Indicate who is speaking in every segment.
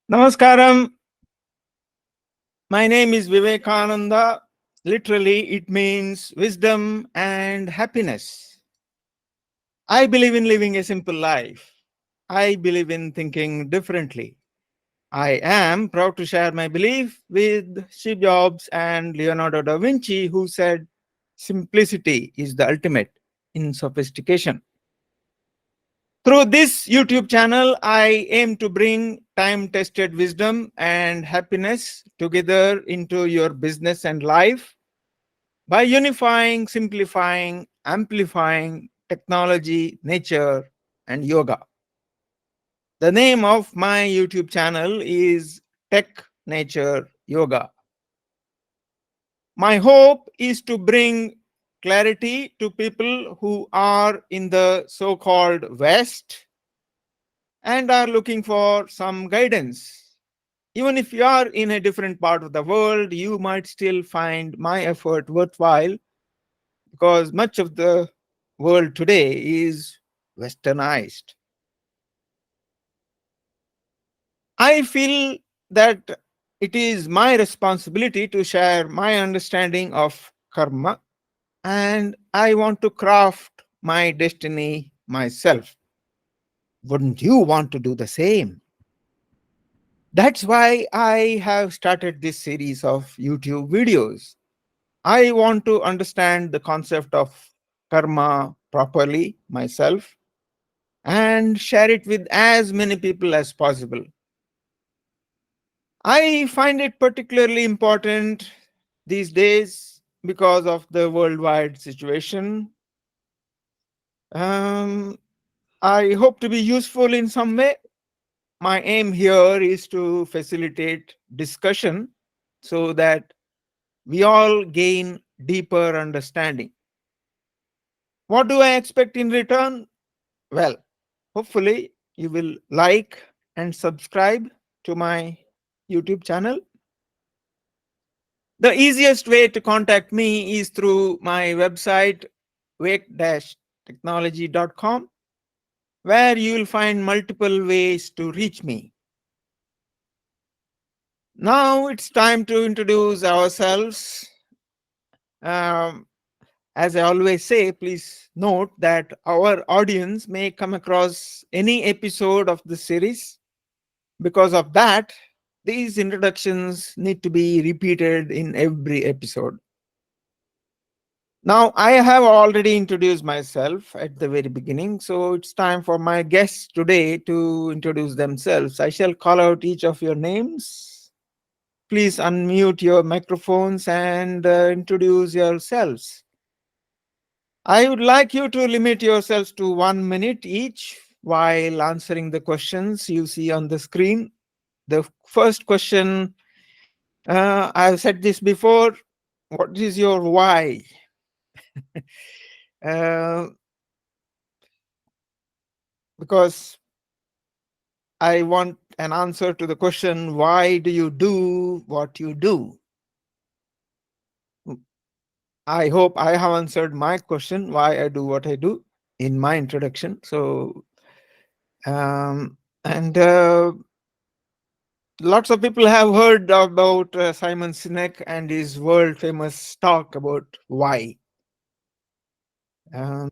Speaker 1: Namaskaram. My name is Vivekananda. Literally, it means wisdom and happiness. I believe in living a simple life. I believe in thinking differently. I am proud to share my belief with Steve Jobs and Leonardo da Vinci, who said, simplicity is the ultimate in sophistication. Through this YouTube channel, I aim to bring time tested wisdom and happiness together into your business and life by unifying, simplifying, amplifying technology, nature, and yoga. The name of my YouTube channel is Tech Nature Yoga. My hope is to bring clarity to people who are in the so called West and are looking for some guidance. Even if you are in a different part of the world, you might still find my effort worthwhile because much of the world today is westernized. I feel that it is my responsibility to share my understanding of karma, and I want to craft my destiny myself. Wouldn't you want to do the same? That's why I have started this series of YouTube videos. I want to understand the concept of karma properly myself and share it with as many people as possible. I find it particularly important these days because of the worldwide situation. Um, I hope to be useful in some way. My aim here is to facilitate discussion so that we all gain deeper understanding. What do I expect in return? Well, hopefully you will like and subscribe to my YouTube channel. The easiest way to contact me is through my website, wake-technology.com, where you will find multiple ways to reach me. Now it's time to introduce ourselves. Um, as I always say, please note that our audience may come across any episode of the series. Because of that, these introductions need to be repeated in every episode. Now, I have already introduced myself at the very beginning, so it's time for my guests today to introduce themselves. I shall call out each of your names. Please unmute your microphones and introduce yourselves. I would like you to limit yourselves to 1 minute each while answering the questions you see on the screen. The first question, I've said this before, what is your why? uh, because I want an answer to the question, why do you do what you do? I hope I have answered my question, why I do what I do, in my introduction. So, and lots of people have heard about Simon Sinek and his world famous talk about why. Um,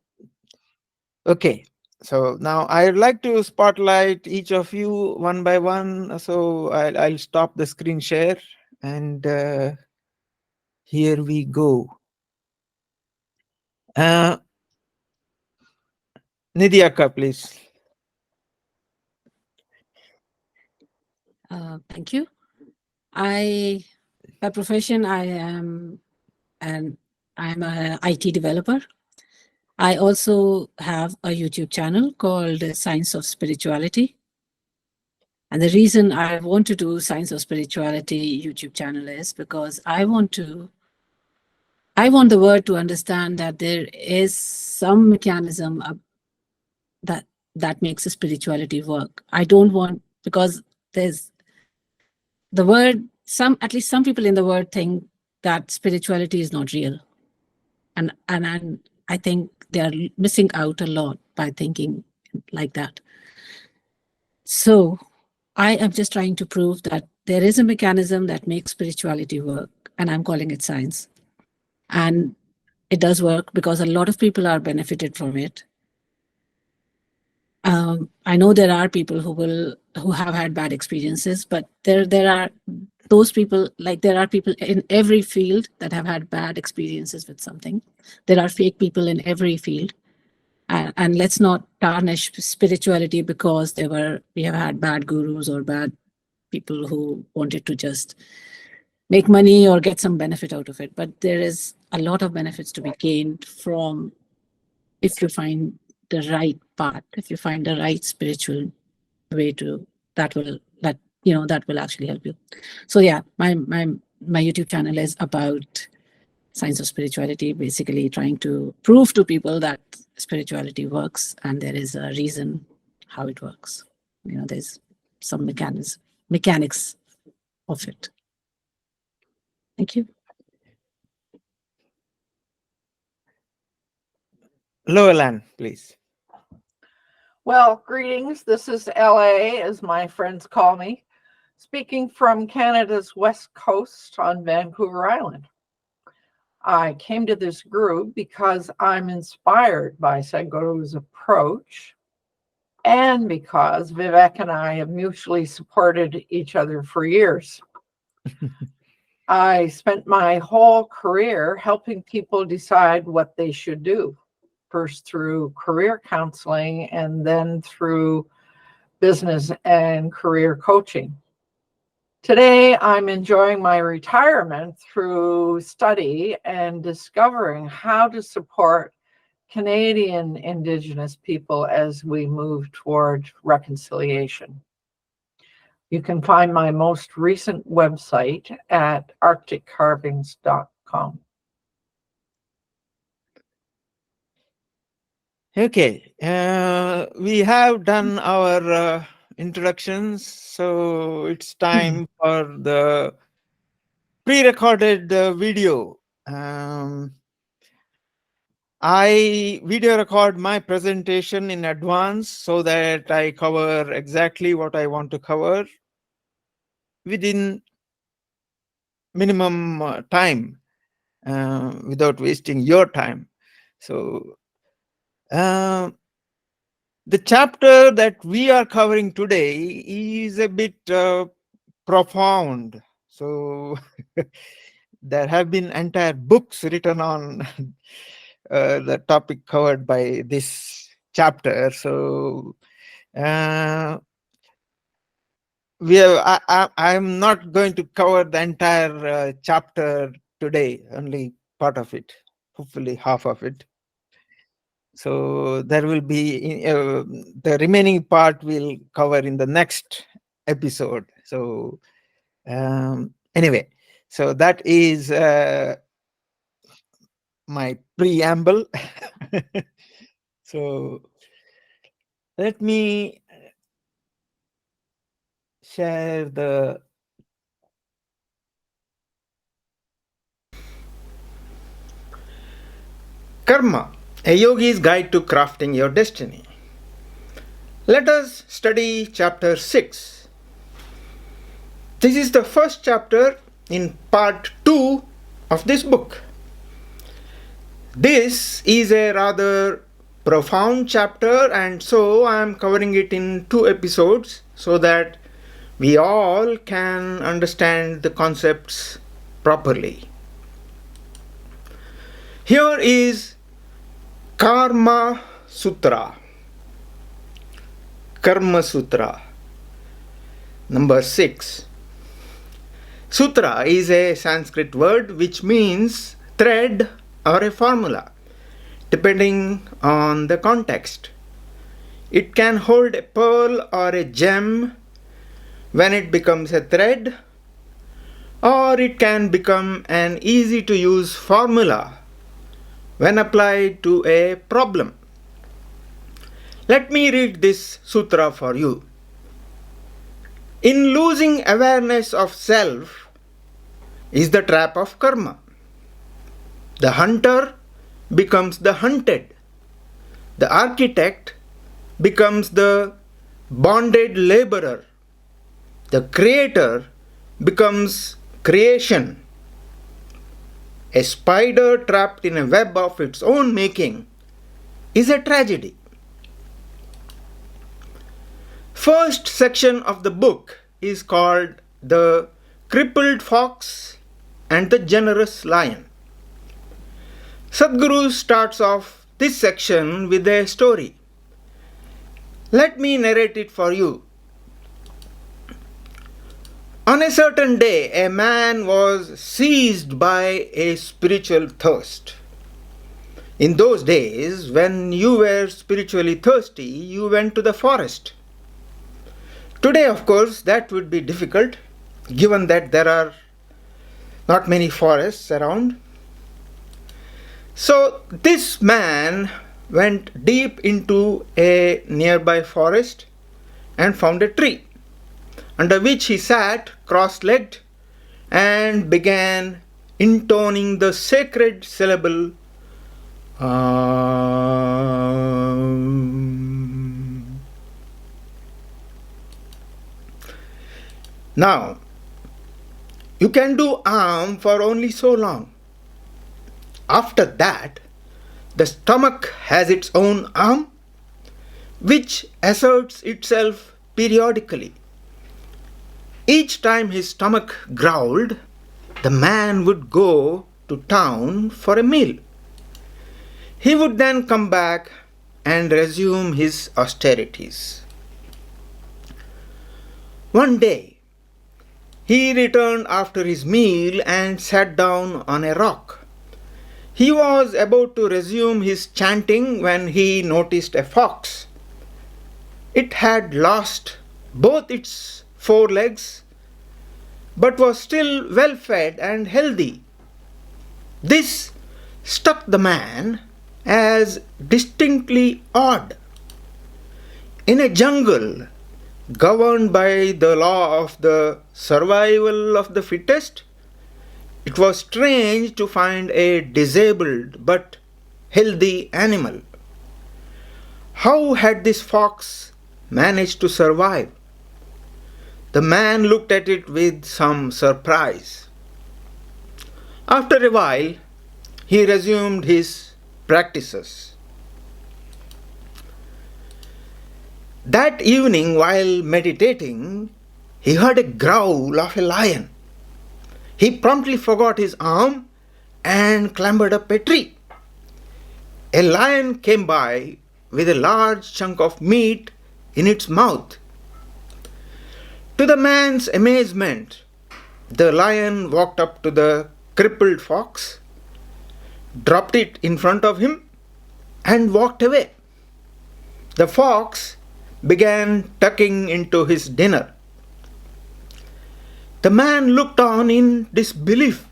Speaker 1: okay, so now I'd like to spotlight each of you one by one. So I'll stop the screen share and here we go. Uh, Nidyaka, please.
Speaker 2: Thank you. By profession, I'm a IT developer. I also have a YouTube channel called Science of Spirituality. And the reason I want to do Science of Spirituality YouTube channel is because I want the world to understand that there is some mechanism that makes a spirituality work. I don't want, because there's the word, at least some people in the world think that spirituality is not real. And I think they are missing out a lot by thinking like that. So I am just trying to prove that there is a mechanism that makes spirituality work, and I'm calling it science. And it does work because a lot of people are benefited from it. I know there are people who have had bad experiences, but there are those people, like there are people in every field that have had bad experiences with something. There are fake people in every field. And let's not tarnish spirituality because we have had bad gurus or bad people who wanted to just make money or get some benefit out of it. But there is a lot of benefits to be gained from, if you find the right path, if you find the right spiritual way to, that will actually help you. So yeah, my YouTube channel is about science of spirituality, basically trying to prove to people that spirituality works and there is a reason how it works. There's some mechanics of it. Thank you.
Speaker 1: Llewellyn, please.
Speaker 3: Well, greetings. This is LA, as my friends call me, speaking from Canada's west coast on Vancouver Island. I came to this group because I'm inspired by Sadhguru's approach and because Vivek and I have mutually supported each other for years. I spent my whole career helping people decide what they should do, first through career counseling and then through business and career coaching. Today, I'm enjoying my retirement through study and discovering how to support Canadian Indigenous people as we move toward reconciliation. You can find my most recent website at arcticcarvings.com.
Speaker 1: Okay, we have done our introductions, so it's time for the pre-recorded video. I video record my presentation in advance so that I cover exactly what I want to cover within minimum time, without wasting your time. So the chapter that we are covering today is a bit profound. So there have been entire books written on the topic covered by this chapter. So I'm not going to cover the entire chapter today, only part of it, hopefully half of it. So there will be the remaining part we'll cover in the next episode. So anyway, so that is my preamble. So let me share the Karma, a yogi's guide to crafting your destiny. Let us study chapter 6. This is the first chapter in part 2 of this book. This is a rather profound chapter, and so I am covering it in 2 episodes so that we all can understand the concepts properly. Here is Karma Sutra. Karma Sutra number 6. Sutra is a Sanskrit word which means thread or a formula, depending on the context. It can hold a pearl or a gem when it becomes a thread, or it can become an easy to use formula when applied to a problem. Let me read this sutra for you. In losing awareness of self is the trap of karma. The hunter becomes the hunted. The architect becomes the bonded laborer. the creator becomes creation. A spider trapped in a web of its own making is a tragedy. First section of the book is called The Crippled Fox and the Generous Lion. Sadhguru starts off this section with a story. Let me narrate it for you. On a certain day, a man was seized by a spiritual thirst. In those days, when you were spiritually thirsty, you went to the forest. Today, of course, that would be difficult, given that there are not many forests around. So, this man went deep into a nearby forest and found a tree, under which he sat cross-legged and began intoning the sacred syllable Now, you can do for only so long. After that, the stomach has its own arm, which asserts itself periodically. Each time his stomach growled, the man would go to town for a meal. He would then come back and resume his austerities. One day, he returned after his meal and sat down on a rock. He was about to resume his chanting when he noticed a fox. It had lost both its forelegs, but was still well fed and healthy. This struck the man as distinctly odd. In a jungle governed by the law of the survival of the fittest, it was strange to find a disabled but healthy animal. How had this fox managed to survive? The man looked at it with some surprise. After a while, he resumed his practices. That evening, while meditating, he heard a growl of a lion. He promptly forgot his arm and clambered up a tree. A lion came by with a large chunk of meat in its mouth. To the man's amazement, the lion walked up to the crippled fox, dropped it in front of him, and walked away. The fox began tucking into his dinner. The man looked on in disbelief.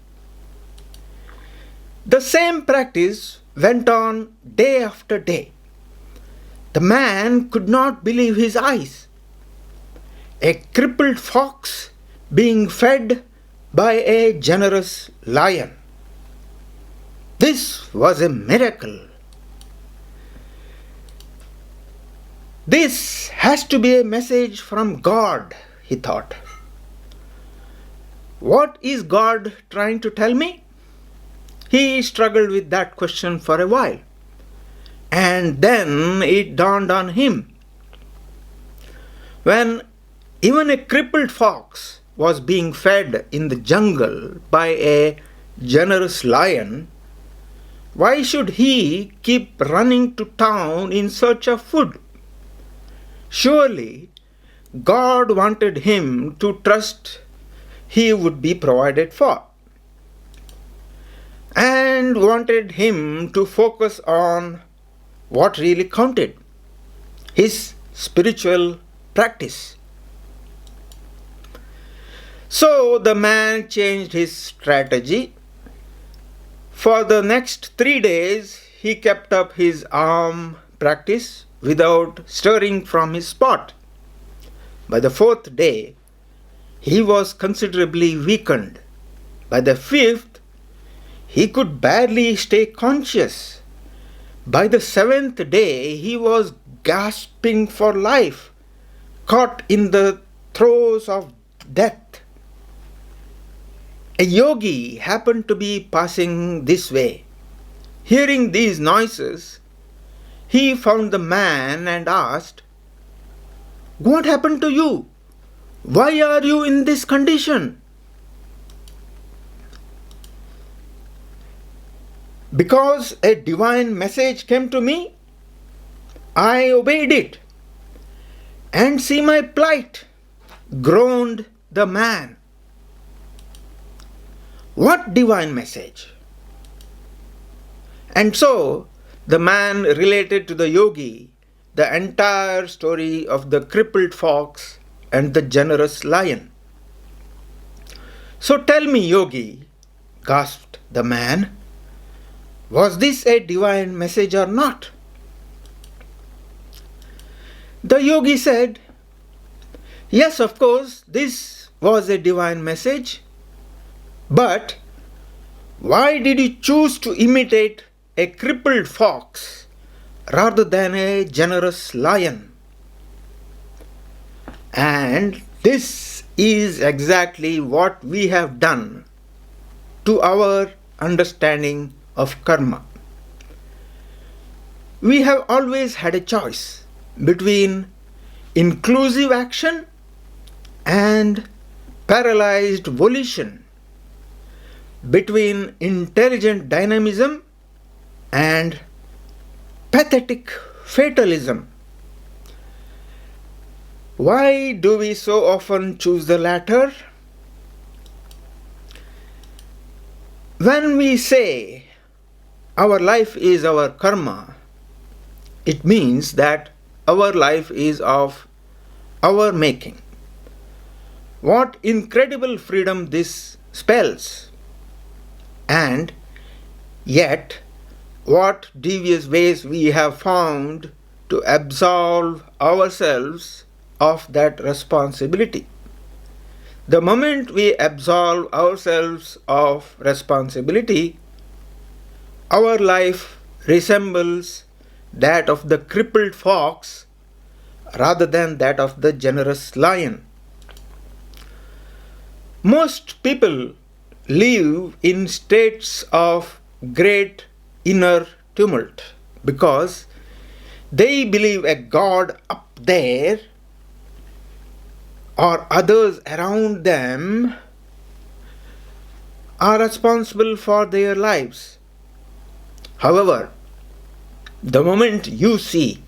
Speaker 1: The same practice went on day after day. The man could not believe his eyes. A crippled fox being fed by a generous lion. This was a miracle. This has to be a message from God, he thought. What is God trying to tell me? He struggled with that question for a while. And then it dawned on him. When even a crippled fox was being fed in the jungle by a generous lion, why should he keep running to town in search of food? Surely God wanted him to trust he would be provided for, and wanted him to focus on what really counted, his spiritual practice. So the man changed his strategy. For the next 3 days, he kept up his arm practice without stirring from his spot. By the 4th day, he was considerably weakened. By the 5th, he could barely stay conscious. By the 7th day, he was gasping for life, caught in the throes of death. A yogi happened to be passing this way. Hearing these noises, he found the man and asked, "What happened to you? Why are you in this condition?" "Because a divine message came to me, I obeyed it. And see my plight," groaned the man. "What divine message?" And so the man related to the yogi the entire story of the crippled fox and the generous lion. "So tell me, yogi," gasped the man, "was this a divine message or not?" The yogi said, "Yes, of course, this was a divine message. But why did you choose to imitate a crippled fox rather than a generous lion?" And this is exactly what we have done to our understanding of karma. We have always had a choice between inclusive action and paralyzed volition, between intelligent dynamism and pathetic fatalism. Why do we so often choose the latter? When we say our life is our karma, it means that our life is of our making. What incredible freedom this spells! And yet, what devious ways we have found to absolve ourselves of that responsibility. The moment we absolve ourselves of responsibility, our life resembles that of the crippled fox rather than that of the generous lion. Most people live in states of great inner tumult because they believe a God up there or others around them are responsible for their lives. However, the moment you see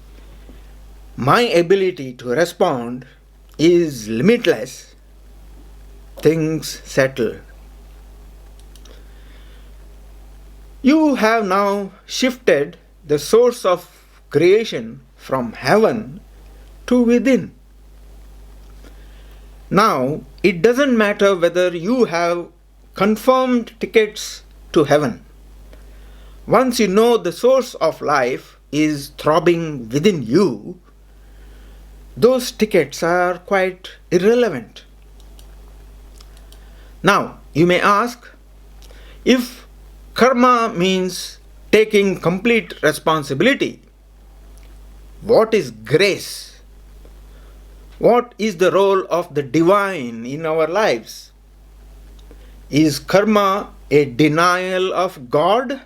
Speaker 1: my ability to respond is limitless, things settle. You have now shifted the source of creation from heaven to within. Now, it doesn't matter whether you have confirmed tickets to heaven. Once you know the source of life is throbbing within you, those tickets are quite irrelevant. Now, you may ask, if karma means taking complete responsibility, what is grace? What is the role of the divine in our lives? Is karma a denial of God?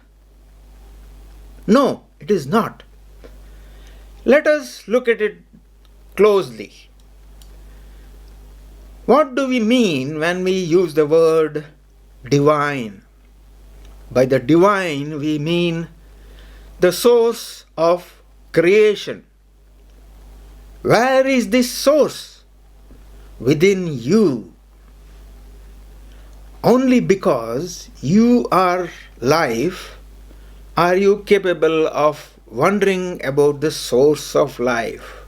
Speaker 1: No, it is not. Let us look at it closely. What do we mean when we use the word divine? By the divine, we mean the source of creation. Where is this source? Within you. Only because you are life are you capable of wondering about the source of life.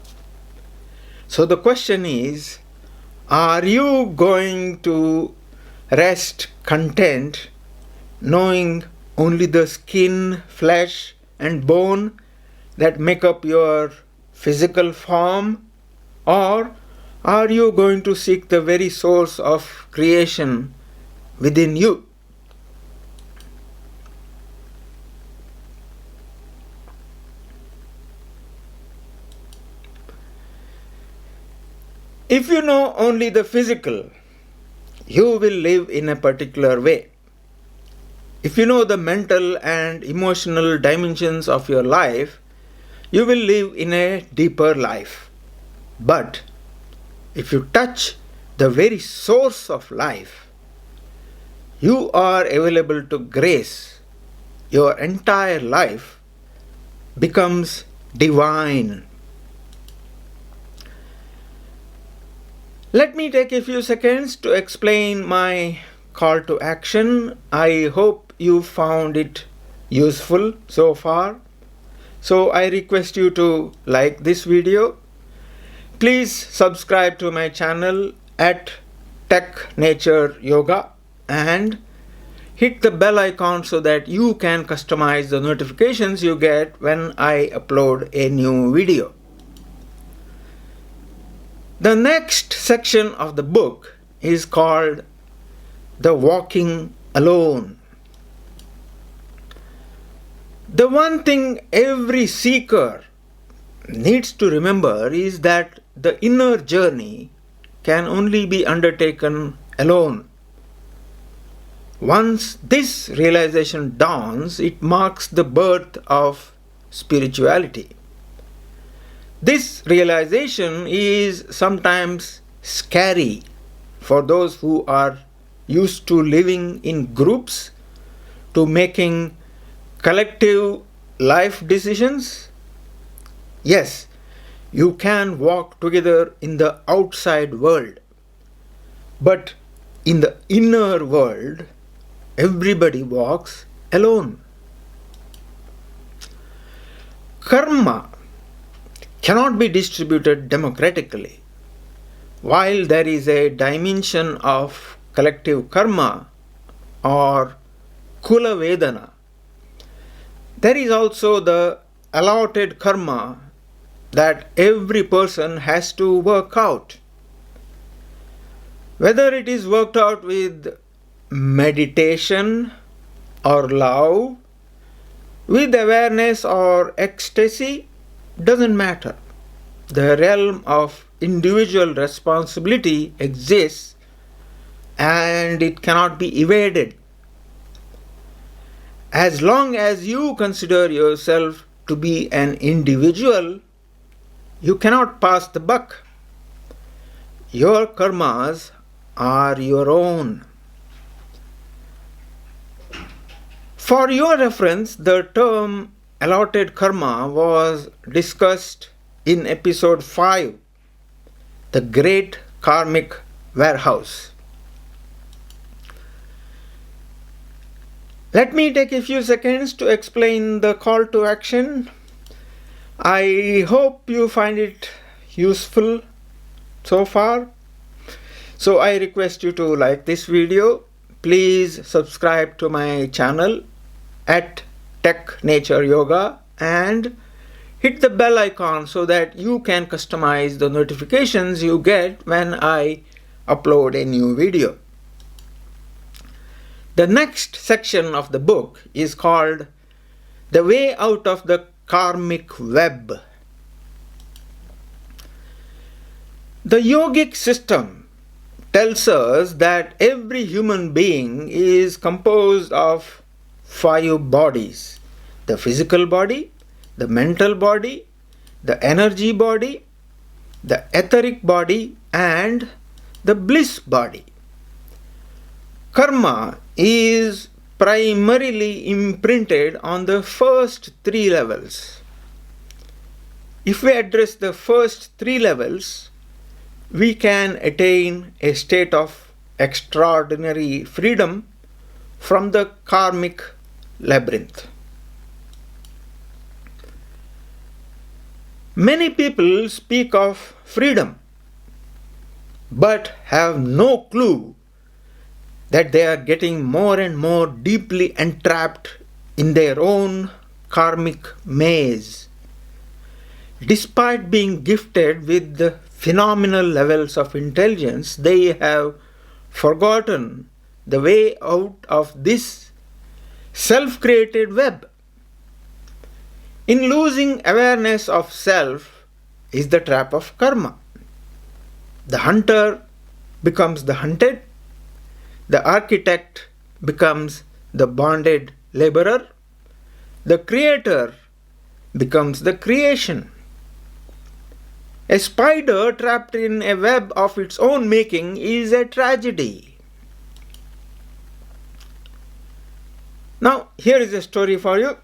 Speaker 1: So the question is, are you going to rest content knowing only the skin, flesh, and bone that make up your physical form? Or are you going to seek the very source of creation within you? If you know only the physical, you will live in a particular way. If you know the mental and emotional dimensions of your life, you will live in a deeper life. But if you touch the very source of life, you are available to grace. Your entire life becomes divine. Let me take a few seconds to explain my call to action. I hope you found it useful so far. So I request you to like this video. Please subscribe to my channel at Tech Nature Yoga and hit the bell icon so that you can customize the notifications you get when I upload a new video. The next section of the book is called The Walking Alone. The one thing every seeker needs to remember is that the inner journey can only be undertaken alone. Once this realization dawns, it marks the birth of spirituality. This realization is sometimes scary for those who are used to living in groups, to making collective life decisions. Yes, you can walk together in the outside world, but in the inner world, everybody walks alone. Karma cannot be distributed democratically. While there is a dimension of collective karma or kula vedana, there is also the allotted karma that every person has to work out. Whether it is worked out with meditation or love, with awareness or ecstasy, doesn't matter. The realm of individual responsibility exists and it cannot be evaded. As long as you consider yourself to be an individual, you cannot pass the buck. Your karmas are your own. For your reference, the term allotted karma was discussed in episode 5, The Great Karmic Warehouse. Let me take a few seconds to explain the call to action. I hope you find it useful so far. So I request you to like this video. Please subscribe to my channel at Tech Nature Yoga and hit the bell icon so that you can customize the notifications you get when I upload a new video. The next section of the book is called The Way Out of the Karmic Web. The yogic system tells us that every human being is composed of 5 bodies: the physical body, the mental body, the energy body, the etheric body, and the bliss body. Karma is primarily imprinted on the first 3 levels. If we address the first 3 levels, we can attain a state of extraordinary freedom from the karmic labyrinth. Many people speak of freedom, but have no clue that they are getting more and more deeply entrapped in their own karmic maze. Despite being gifted with the phenomenal levels of intelligence, they have forgotten the way out of this self-created web. In losing awareness of self is the trap of karma. The hunter becomes the hunted, The architect becomes the bonded laborer. The creator becomes the creation. A spider trapped in a web of its own making is a tragedy. Now, here is a story for you.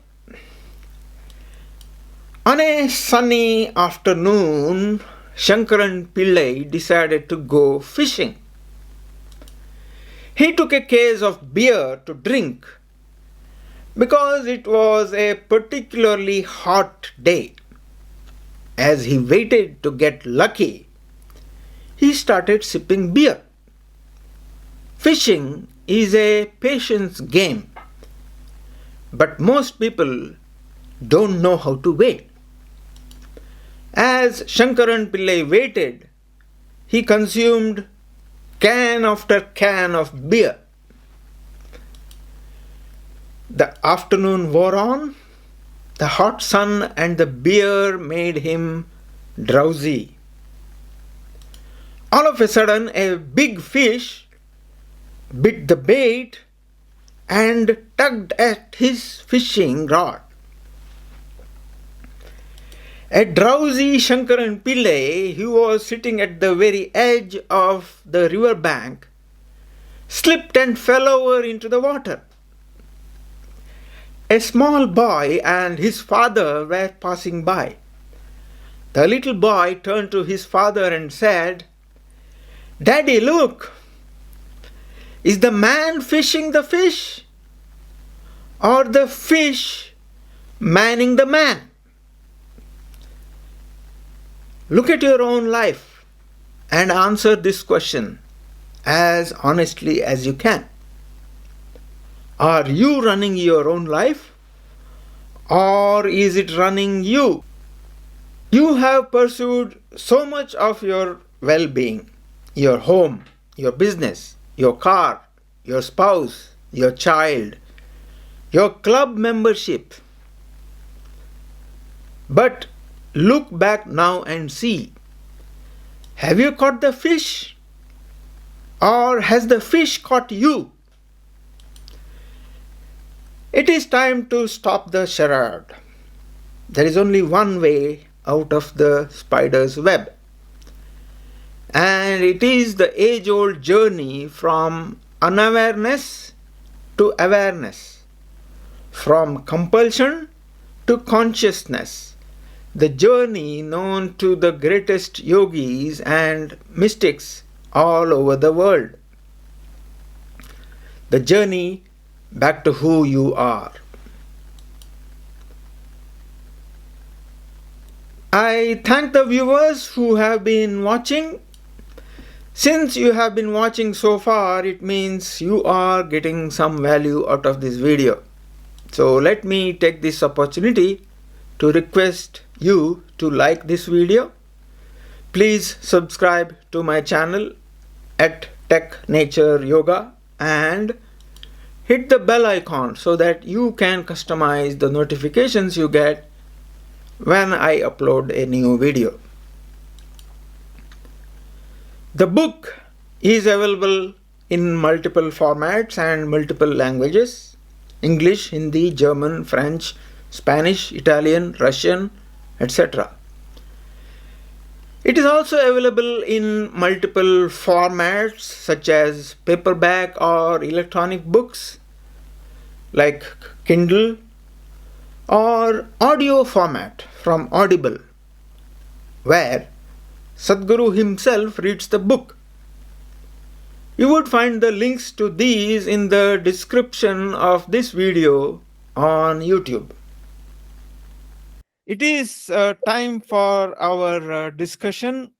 Speaker 1: On a sunny afternoon, Shankaran Pillai decided to go fishing. He took a case of beer to drink because it was a particularly hot day. As he waited to get lucky, he started sipping beer. Fishing is a patience game, but most people don't know how to wait. As Shankaran Pillai waited, he consumed can after can of beer. The afternoon wore on. The hot sun and the beer made him drowsy. All of a sudden, a big fish bit the bait and tugged at his fishing rod. A drowsy Shankaran Pillai, who was sitting at the very edge of the river bank, slipped and fell over into the water. A small boy and his father were passing by. The little boy turned to his father and said, "Daddy, look! Is the man fishing the fish? Or the fish manning the man? Look at your own life and answer this question as honestly as you can. Are you running your own life, or is it running you? You have pursued so much of your well-being, your home, your business, your car, your spouse, your child, your club membership. But look back now and see. Have you caught the fish? Or has the fish caught you? It is time to stop the charade. There is only one way out of the spider's web. And it is the age-old journey from unawareness to awareness, from compulsion to consciousness, the journey known to the greatest yogis and mystics all over the world. The journey back to who you are. I thank the viewers who have been watching. Since you have been watching so far, it means you are getting some value out of this video. So let me take this opportunity to request you to like this video. Please subscribe to my channel at Tech Nature Yoga and hit the bell icon so that you can customize the notifications you get when I upload a new video. The book is available in multiple formats and multiple languages: English, Hindi, German, French, Spanish, Italian, Russian, etc. It is also available in multiple formats such as paperback or electronic books like Kindle, or audio format from Audible, where Sadhguru himself reads the book. You would find the links to these in the description of this video on YouTube. It is time for our discussion.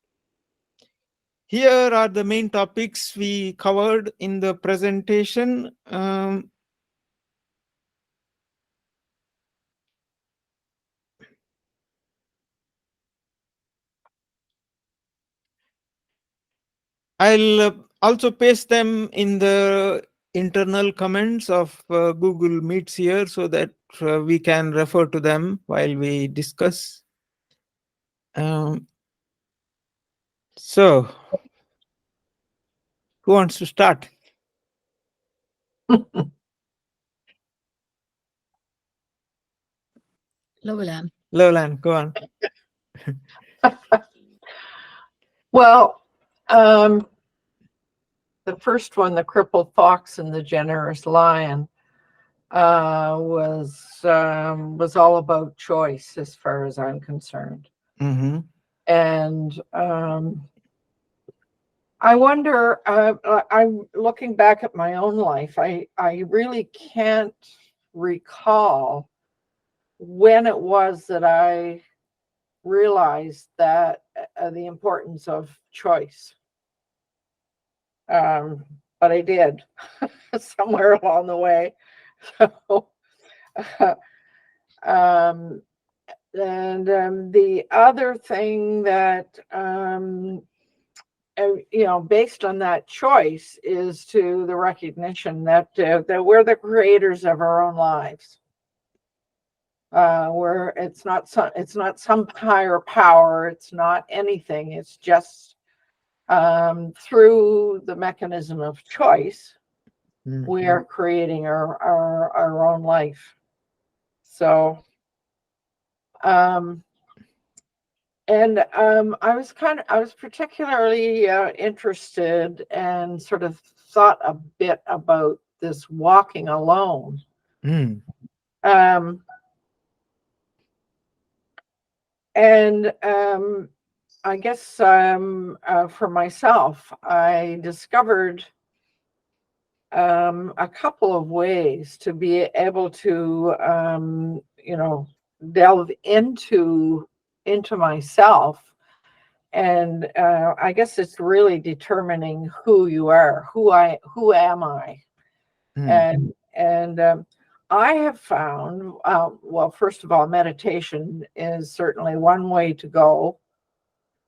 Speaker 1: Here are the main topics we covered in the presentation. I'll also paste them in the internal comments of Google Meets here so that we can refer to them while we discuss. So, who wants to start?
Speaker 2: Loveland.
Speaker 1: Lowland, go on.
Speaker 3: Well, the first one, The Crippled Fox and the Generous Lion, was all about choice as far as I'm concerned.
Speaker 1: Mm-hmm.
Speaker 3: And I wonder, I'm looking back at my own life, I really can't recall when it was that I realized that the importance of choice. But I did somewhere along the way. So, the other thing that, based on that choice, is to the recognition that we're the creators of our own lives. Where it's not some higher power, it's not anything, it's just through the mechanism of choice, we are creating our own life. So, I was particularly interested and sort of thought a bit about this walking alone. I guess for myself, I discovered a couple of ways to be able to, delve into myself. And I guess it's really determining who you are, who am I? And I have found, well, first of all, meditation is certainly one way to go.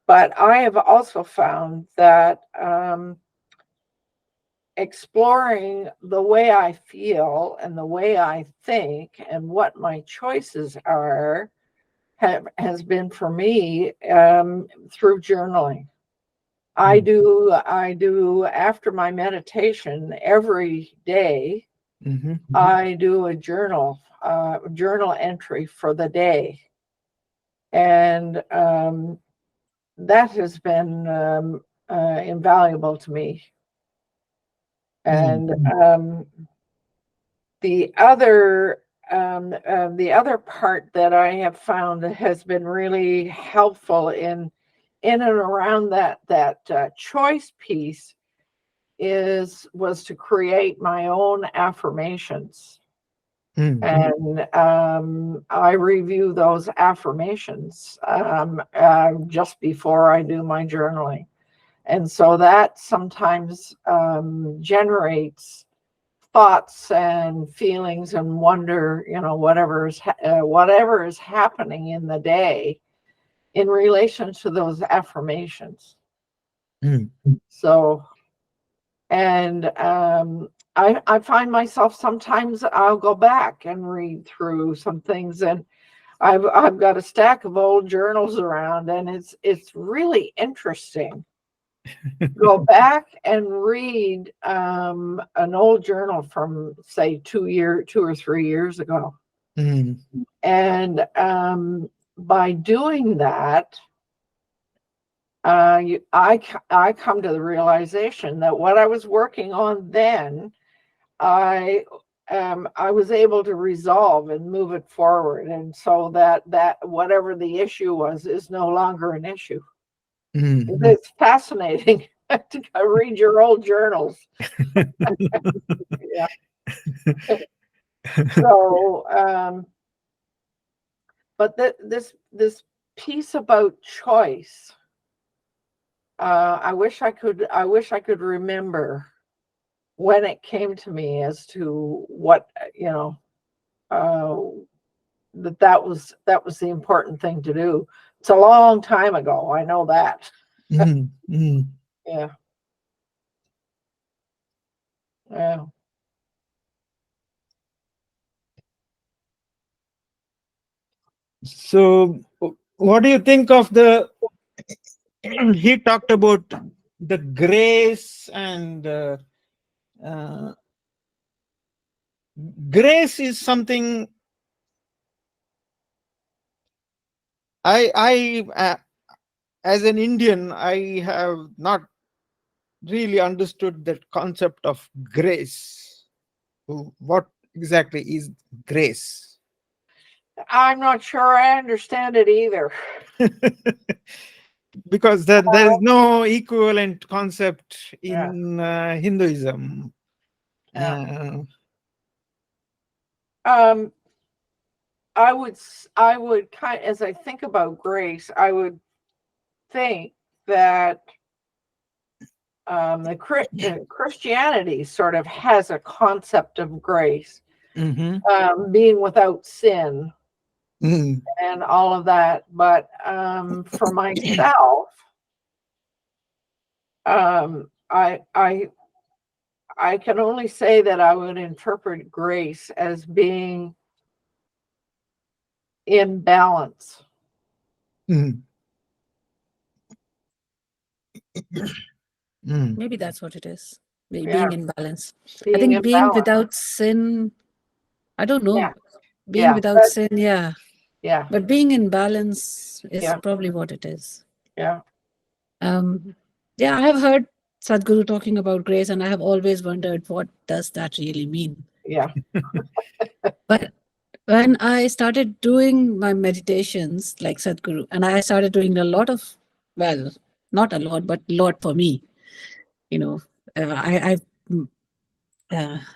Speaker 3: But I have also found that exploring the way I feel and the way I think and what my choices are has been for me through journaling. I do after my meditation every day. I do a journal entry for the day, and that has been invaluable to me. And the other part that I have found that has been really helpful in and around that choice piece was to create my own affirmations. And I review those affirmations just before I do my journaling. And so that sometimes generates thoughts and feelings and wonder, whatever is happening in the day in relation to those affirmations. So, and I find myself sometimes I'll go back and read through some things, and I've got a stack of old journals around, and it's really interesting. Go back and read an old journal from, say, 2 or 3 years ago. And by doing that, I come to the realization that what I was working on then, I was able to resolve and move it forward, and so that whatever the issue was is no longer an issue. It's fascinating to read your old journals. Yeah. So, but this piece about choice, I wish I could remember when it came to me as to what, that was the important thing to do. It's a long time ago, I know that. Yeah. Yeah.
Speaker 1: So, what do you think of he talked about the grace and grace is something I as an Indian, I have not really understood that concept of grace. What exactly is grace?
Speaker 3: I'm not sure I understand it either.
Speaker 1: Because there is no equivalent concept
Speaker 3: Yeah.
Speaker 1: in Hinduism.
Speaker 3: Yeah.
Speaker 1: Uh,
Speaker 3: I would as I think about grace, I would think that Christianity sort of has a concept of grace, being without sin
Speaker 1: mm,
Speaker 3: and all of that. But for myself, I can only say that I would interpret grace as being in balance.
Speaker 1: mm,
Speaker 2: Maybe that's what it is.
Speaker 3: Yeah.
Speaker 2: Being in balance. I
Speaker 3: Being
Speaker 2: think
Speaker 3: in
Speaker 2: being
Speaker 3: balance.
Speaker 2: without sin, I don't know.
Speaker 3: Yeah.
Speaker 2: Being
Speaker 3: Yeah,
Speaker 2: without
Speaker 3: but-
Speaker 2: sin, yeah.
Speaker 3: Yeah.
Speaker 2: But being in balance is
Speaker 3: Yeah.
Speaker 2: probably what it is.
Speaker 3: Yeah.
Speaker 2: Yeah, I have heard Sadhguru talking about grace, and I have always wondered, what does that really mean?
Speaker 3: Yeah.
Speaker 2: But when I started doing my meditations like Sadhguru, and I started doing a lot of, well, not a lot, but a lot for me, you know,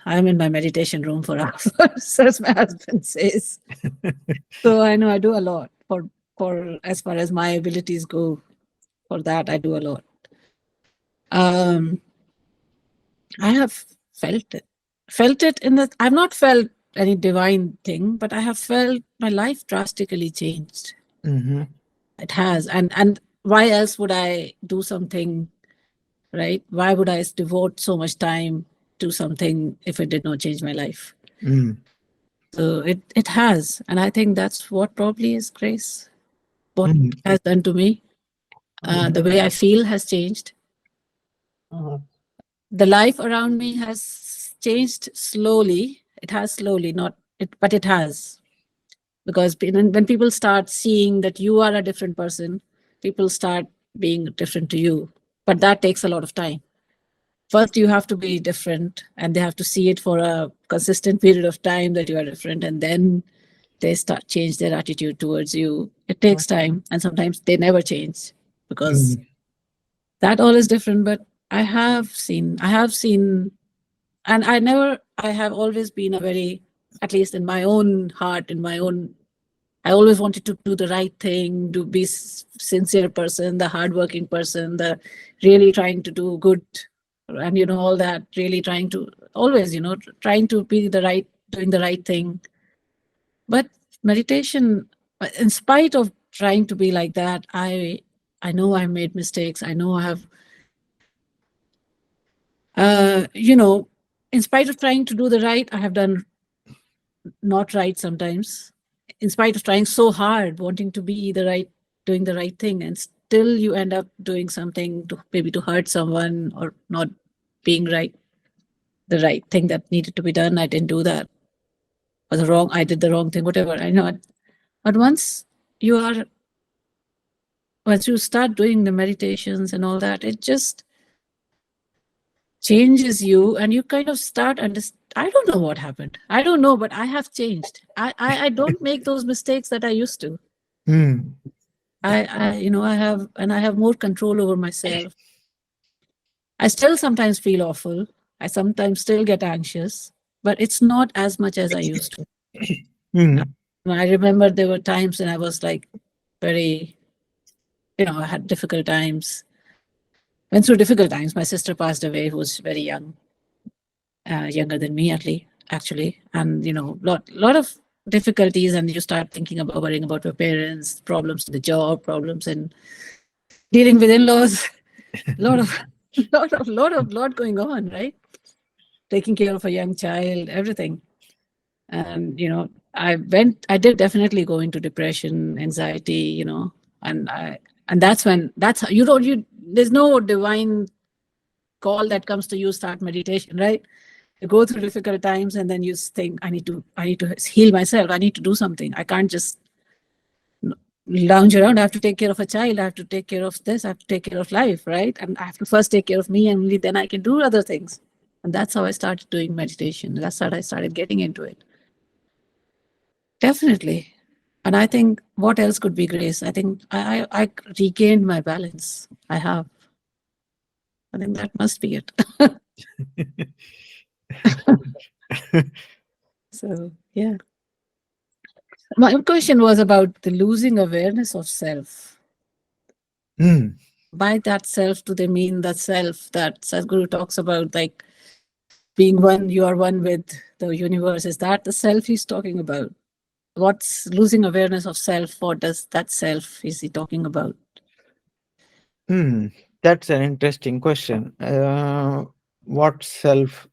Speaker 2: I'm in my meditation room for hours, as my husband says. So I know I do a lot for as far as my abilities go. For that, I do a lot. I have felt it in that I've not felt any divine thing, but I have felt my life drastically changed. It has, and why else would I do something, right? Why would I devote so much time to something if it did not change my life? So it has, and I think that's what probably is grace. What it has done to me, the way I feel has changed. The life around me has changed slowly. It has slowly, not it, but it has. Because when people start seeing that you are a different person, people start being different to you. But that takes a lot of time. First, you have to be different, and they have to see it for a consistent period of time that you are different, and then they start change their attitude towards you. It takes time, and sometimes they never change because that all is different. But I have seen, and I have always been a very, at least in my own heart, I always wanted to do the right thing, to be sincere person, the hardworking person, the really trying to do good, and all that, really trying to always, trying to be doing the right thing. But meditation, in spite of trying to be like that, I know I made mistakes. I know I have, in spite of trying to do the right, I have done not right sometimes. In spite of trying so hard, wanting to be doing the right thing, and still you end up doing something maybe to hurt someone, or not being the right thing that needed to be done. I didn't do that. I did the wrong thing, whatever. I know it. But once you start doing the meditations and all that, it just changes you, and you kind of start I don't know what happened. I don't know, but I have changed. I don't make those mistakes that I used to. I have more control over myself. I still sometimes feel awful. I sometimes still get anxious, but it's not as much as I used to. I remember there were times when I was like very, I had difficult times. Went through difficult times. My sister passed away, who was very young, younger than me actually, and lot of difficulties, and you start thinking about worrying about your parents, problems in the job, problems in dealing with in-laws, lot going on, right? Taking care of a young child, everything. And I did definitely go into depression, anxiety, and that's how there's no divine call that comes to you, start meditation, right? You go through difficult times and then you think, I need to heal myself. I need to do something. I can't just lounge around. I have to take care of a child. I have to take care of this. I have to take care of life, right? And I have to first take care of me, and only then I can do other things. And that's how I started doing meditation. That's how I started getting into it. Definitely. And I think what else could be grace? I think I regained my balance. I have. I think that must be it. So, yeah. My question was about the losing awareness of self.
Speaker 1: Hmm.
Speaker 2: By that self, do they mean that self that Sadhguru talks about, like being one, you are one with the universe? Is that the self he's talking about? What's losing awareness of self? What does that self is he talking about?
Speaker 1: Hmm. That's an interesting question. What self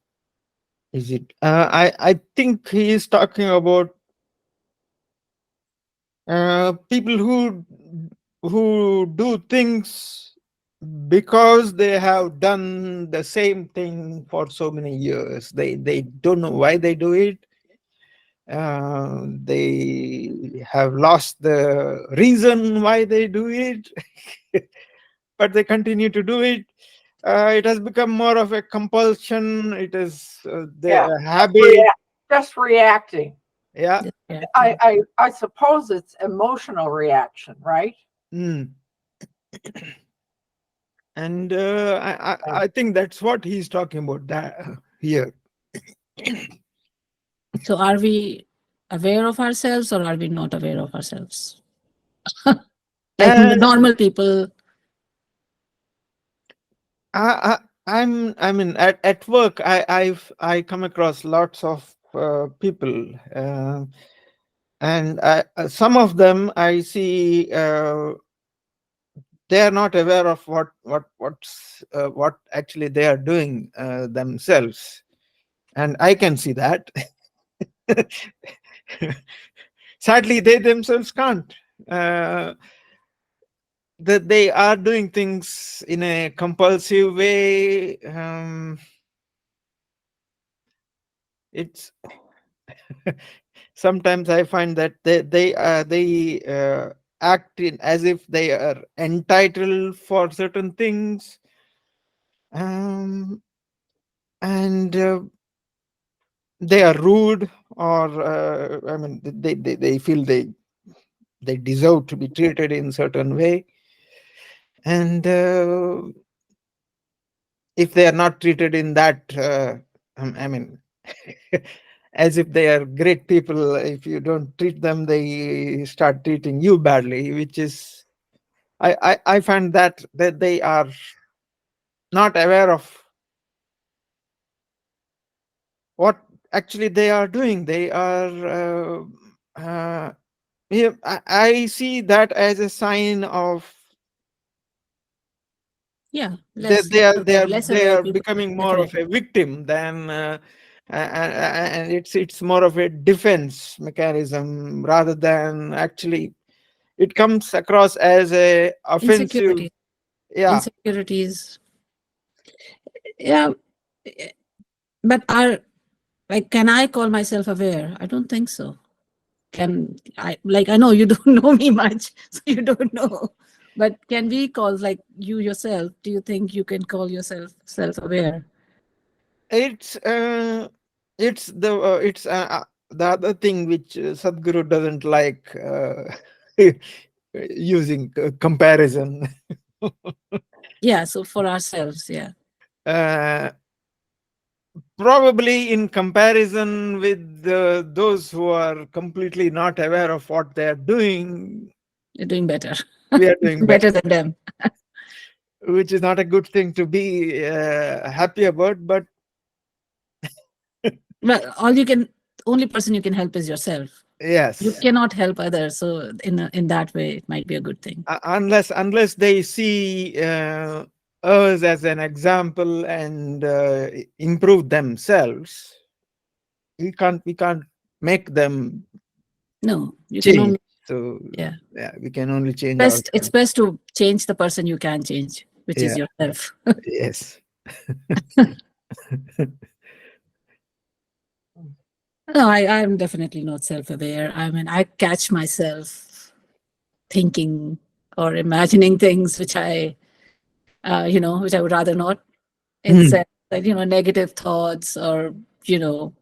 Speaker 1: is it? I think he is talking about people who do things because they have done the same thing for so many years. They don't know why they do it. They have lost the reason why they do it, but they continue to do it. It has become more of a compulsion. It is
Speaker 3: Yeah,
Speaker 1: their habit.
Speaker 3: just reacting.
Speaker 1: Yeah.
Speaker 2: Yeah.
Speaker 3: I suppose it's emotional reaction, right?
Speaker 1: Mm. And I think that's what he's talking about that here.
Speaker 2: So are we aware of ourselves or are we not aware of ourselves? Like
Speaker 1: Uh,
Speaker 2: normal people.
Speaker 1: I mean, at work, I come across lots of people, and some of them I see they are not aware of what actually they are doing themselves, and I can see that. Sadly, they themselves can't. That they are doing things in a compulsive way. It's sometimes I find that they act in as if they are entitled for certain things, and they are rude, or I mean, they feel they deserve to be treated in certain way, and if they are not treated in that, I mean, as if they are great people, if you don't treat them, they start treating you badly, which is I find that they are not aware of what actually they are doing. They are yeah, I see that as a sign of
Speaker 2: Yeah,
Speaker 1: that
Speaker 2: less aware, less
Speaker 1: they
Speaker 2: aware
Speaker 1: are
Speaker 2: people.
Speaker 1: becoming more of
Speaker 2: Definitely.
Speaker 1: a victim than and it's more of a defense mechanism rather than actually it comes across as a offensive.
Speaker 2: Insecurities.
Speaker 1: Yeah.
Speaker 2: Insecurities. Yeah. But can I call myself aware? I don't think so. I know you don't know me much, so you don't know. But can we call, like, you yourself, do you think you can call yourself self-aware?
Speaker 1: It's the other thing which Sadhguru doesn't like, using comparison.
Speaker 2: Yeah, so for ourselves, yeah.
Speaker 1: uh, Probably in comparison with those who are completely not aware of what they are doing,
Speaker 2: You're doing better.
Speaker 1: we are doing better,
Speaker 2: Better than them.
Speaker 1: which is not a good thing to be happy about. But
Speaker 2: Well, only person you can help is yourself. You
Speaker 1: yes,
Speaker 2: cannot help others. So in that way, it might be a good thing.
Speaker 1: unless they see us as an example and improve themselves, we can't make them
Speaker 2: No, you can
Speaker 1: change.
Speaker 2: only,
Speaker 1: So
Speaker 2: yeah.
Speaker 1: yeah, we can only change
Speaker 2: It's
Speaker 1: ourselves.
Speaker 2: best to change the person you can change, which is
Speaker 1: Yeah.
Speaker 2: yourself.
Speaker 1: Yes.
Speaker 2: No, I'm definitely not self-aware. I mean, I catch myself thinking or imagining things which which I would rather not.
Speaker 1: Mm,
Speaker 2: Instead, like, negative thoughts or, you know,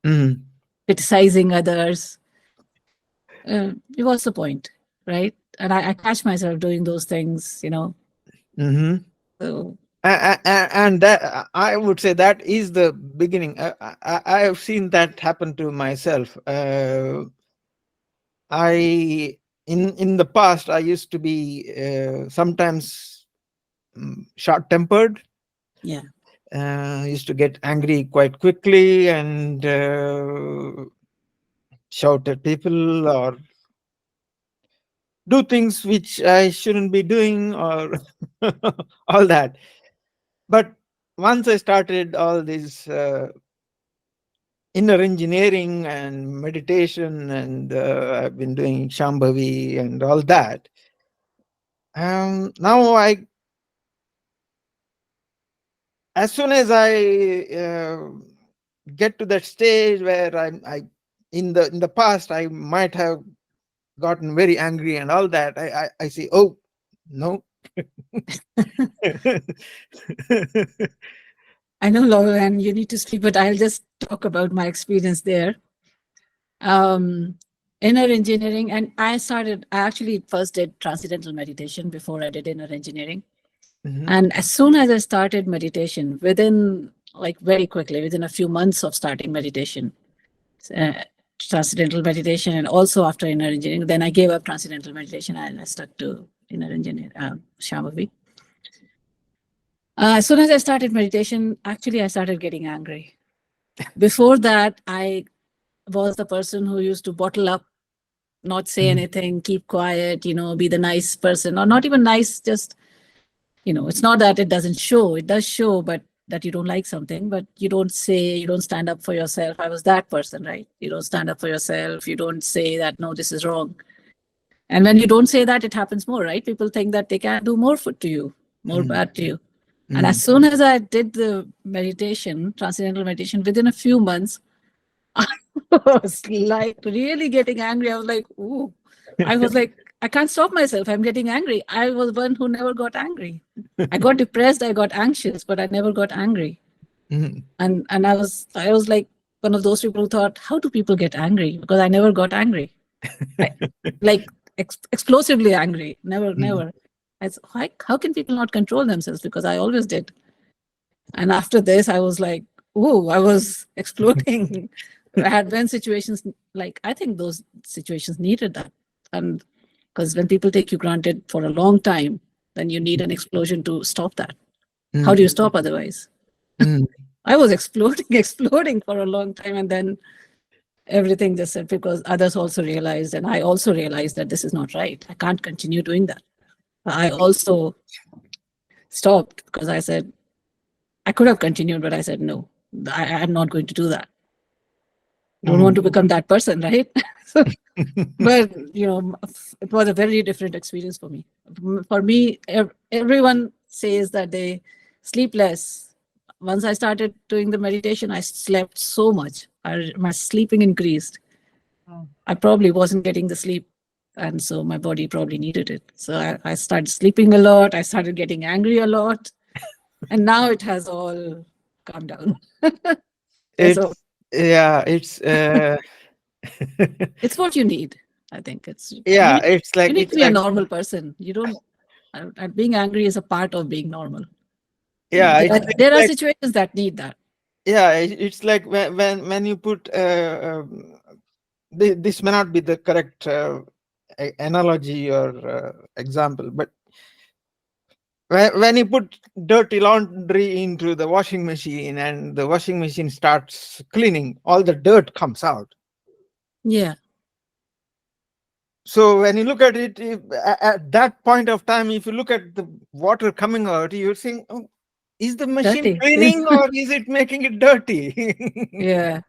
Speaker 1: mm,
Speaker 2: criticizing others. What's the point, right? And I catch myself doing those things.
Speaker 1: mhm.
Speaker 2: So
Speaker 1: And that, I would say, that is the beginning. I have seen that happen to myself. I in the past, I used to be sometimes short tempered.
Speaker 2: yeah,
Speaker 1: Used to get angry quite quickly and shout at people or do things which I shouldn't be doing, or all that. But once I started all this inner engineering and meditation, and I've been doing Shambhavi and all that. Now as soon as I get to that stage where I in the past I might have gotten very angry and all that, I say, oh no.
Speaker 2: I know, Laura, and you need to speak, but I'll just talk about my experience there. Um, Inner engineering, and I actually first did transcendental meditation before I did inner engineering.
Speaker 1: Mhm,
Speaker 2: And as soon as I started meditation, very quickly, within a few months of starting meditation, uh, transcendental meditation, and also after inner engineering, then I gave up transcendental meditation and I stuck to inner engineering, Shambhavi. As soon as I started meditation, actually, I started getting angry. Before that, I was the person who used to bottle up, not say
Speaker 1: mhm,
Speaker 2: anything, keep quiet, be the nice person, or not even nice, just, it's not that it doesn't show, it does show, but that you don't like something, but you don't stand up for yourself. I was that person, right? You don't stand up for yourself. You don't say that, no, this is wrong. And when you don't say that, it happens more, right? People think that they can do more to you, more
Speaker 1: mhm,
Speaker 2: bad to you. And
Speaker 1: mhm,
Speaker 2: as soon as I did the meditation, transcendental meditation, within a few months, I was like really getting angry. I was like, ooh, I was like, I can't stop myself. I'm getting angry. I was one who never got angry. I got depressed, I got anxious, but I never got angry.
Speaker 1: mhm,
Speaker 2: And I was like one of those people who thought, how do people get angry? Because I never got angry. I, like explosively angry. Never,
Speaker 1: mhm,
Speaker 2: never. How can people not control themselves? Because I always did. And after this, I was like, oh, I was exploding. I had been situations like, I think those situations needed that. And because when people take you granted for a long time, then you need an explosion to stop that. How do you stop otherwise?
Speaker 1: mhm,
Speaker 2: I was exploding, exploding for a long time. And then everything just said, because others also realized, and I also realized that this is not right. I can't continue doing that. I also stopped because I said, I could have continued, but I said, no, I'm not going to do that. Don't want
Speaker 1: mhm,
Speaker 2: to become that person, right? So, but, it was a very different experience for me. For me, everyone says that they sleep less. Once I started doing the meditation, I slept so much. My sleeping increased. I probably wasn't getting the sleep. And so my body probably needed it. So I started sleeping a lot. I started getting angry a lot. And now it has all calmed down. So
Speaker 1: it's yeah,
Speaker 2: it's what you need. I think
Speaker 1: yeah, it's
Speaker 2: you
Speaker 1: like
Speaker 2: need to be a normal person. You don't, being angry is a part of being normal.
Speaker 1: yeah, it's
Speaker 2: There are
Speaker 1: like
Speaker 2: situations that need that.
Speaker 1: yeah, it's like when you put this may not be the correct analogy or example, but when you put dirty laundry into the washing machine and the washing machine starts cleaning, all the dirt comes out.
Speaker 2: Yeah.
Speaker 1: So when you look at it, at that point of time, if you look at the water coming out, you're saying, oh, is the machine
Speaker 2: Dirty.
Speaker 1: cleaning or is it making it dirty?
Speaker 2: Yeah.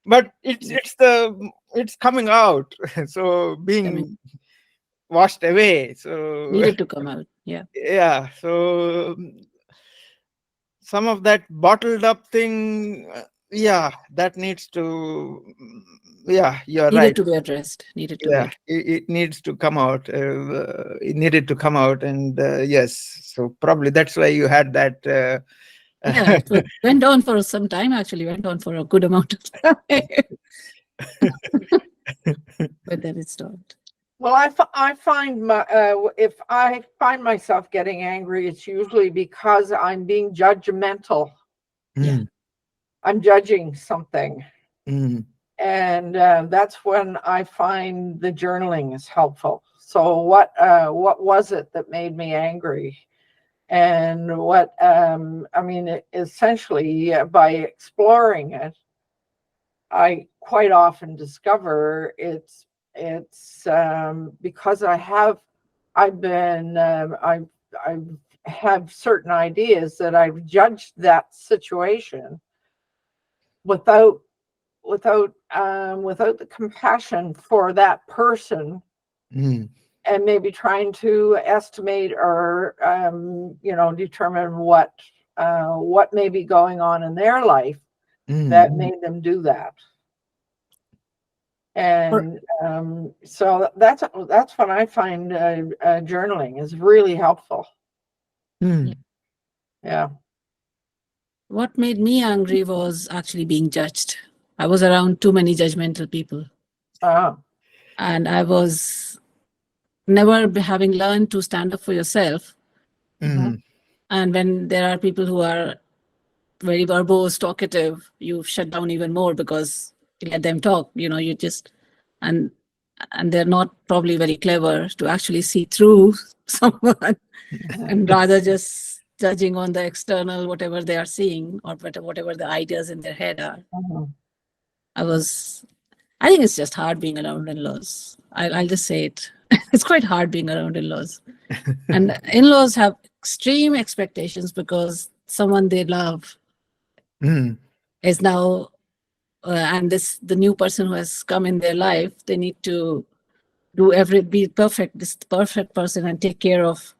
Speaker 1: But it's coming out, so
Speaker 2: I mean,
Speaker 1: being washed away. So
Speaker 2: needed to come out. Yeah.
Speaker 1: yeah, so some of that bottled up thing yeah, that needs to, yeah, you're
Speaker 2: Needed
Speaker 1: right.
Speaker 2: to be addressed. Needed to
Speaker 1: Yeah,
Speaker 2: be.
Speaker 1: it needs to come out. It needed to come out, and yes, so probably that's why you had that.
Speaker 2: Yeah, it went on for some time. Actually, went on for a good amount of time, but then it stopped.
Speaker 3: Well, I find if I find myself getting angry, it's usually because I'm being judgmental.
Speaker 2: Yeah.
Speaker 1: Mm,
Speaker 3: I'm judging something.
Speaker 1: mm,
Speaker 3: And that's when I find the journaling is helpful. So what was it that made me angry? And what I mean, essentially, by exploring it, I quite often discover it's because I've been I've have certain ideas that I've judged that situation without without the compassion for that person,
Speaker 1: mm,
Speaker 3: and maybe trying to estimate or determine what may be going on in their life that
Speaker 1: mm,
Speaker 3: made them do that.
Speaker 2: Or
Speaker 3: And so that's when I find journaling is really helpful.
Speaker 1: mm,
Speaker 3: Yeah.
Speaker 2: what made me angry was actually being judged. I was around too many judgmental people,
Speaker 3: Uh,
Speaker 2: and I was never having learned to stand up for yourself.
Speaker 1: mm,
Speaker 2: And when there are people who are very verbose, talkative, you shut down even more because you let them talk. You just and they're not probably very clever to actually see through someone, and rather just judging on the external, whatever they are seeing or whatever the ideas in their head are. I think it's just hard being around in-laws. I'll just say it. It's quite hard being around in-laws. And in-laws have extreme expectations because someone they love
Speaker 1: mm,
Speaker 2: is now, and the new person who has come in their life, they need to be perfect, this perfect person, and take care of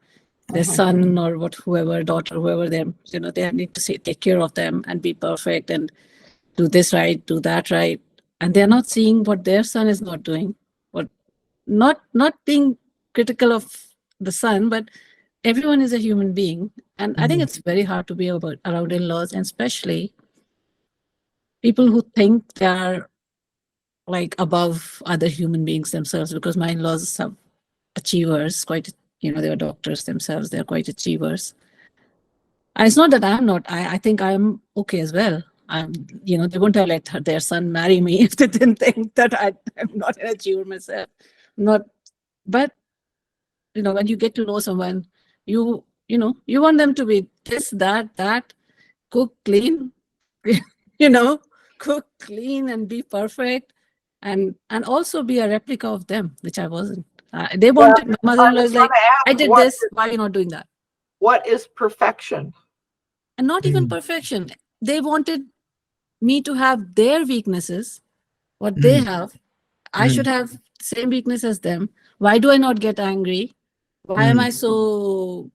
Speaker 2: their son or whoever, daughter, whoever they need to take care of them and be perfect and do this right, do that right. And they're not seeing what their son is not doing, what not being critical of the son, but everyone is a human being. And I think
Speaker 1: mm,
Speaker 2: it's very hard to be around in-laws, and especially people who think they are like above other human beings themselves, because my in-laws are achievers, they are doctors themselves, they're quite achievers. And it's not that I'm not, I think I'm okay as well. They wouldn't have let their son marry me if they didn't think that I'm not an achiever myself. Not, but when you get to know someone, you want them to be this, that, cook, clean, cook, clean, and be perfect, and also be a replica of them, which I wasn't. They
Speaker 3: well,
Speaker 2: wanted, my mother-in-law is like, I did this, why are you not doing that?
Speaker 3: what is perfection?
Speaker 2: And not even
Speaker 1: mm,
Speaker 2: perfection. They wanted me to have their weaknesses, what they
Speaker 1: mm,
Speaker 2: have. I
Speaker 1: mm,
Speaker 2: should have same weakness as them. Why do I not get angry? Why am
Speaker 1: mm,
Speaker 2: I so,